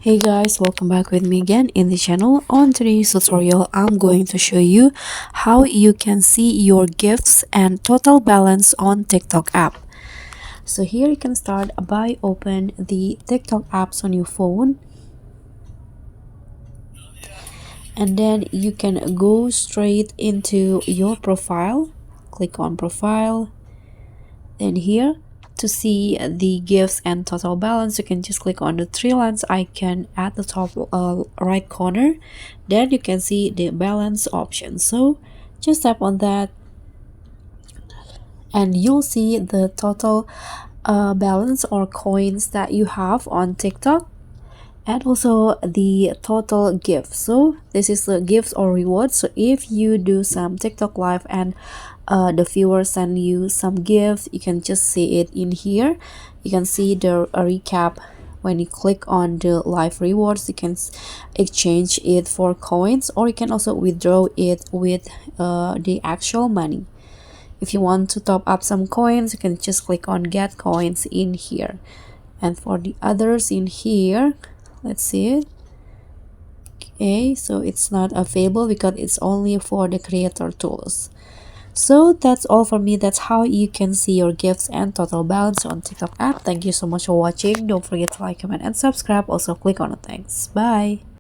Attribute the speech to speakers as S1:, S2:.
S1: Hey guys, welcome back with me again in the channel. On today's tutorial, I'm going to show you how you can see your gifts and total balance on TikTok app. So here you can start by open the TikTok apps on your phone, and then you can go straight into your profile. Click on profile. Then here, to see the gifts and total balance, you can just click on the three lines icon at the top right corner. Then you can see the balance option, so just tap on that and you'll see the total balance or coins that you have on TikTok, and also the total gift. So this is the gifts or rewards. So if you do some TikTok live and the viewers send you some gifts, you can just see it in here. You can see the recap. When you click on the live rewards, you can exchange it for coins, or you can also withdraw it with the actual money. If you want to top up some coins, you can just click on get coins in here. And for the others in here, let's see it. Okay, so it's not available because it's only for the creator tools. So that's all for me. That's how you can see your gifts and total balance on TikTok app. Thank you so much for watching. Don't forget to like, comment, and subscribe. Also click on the thanks. Bye.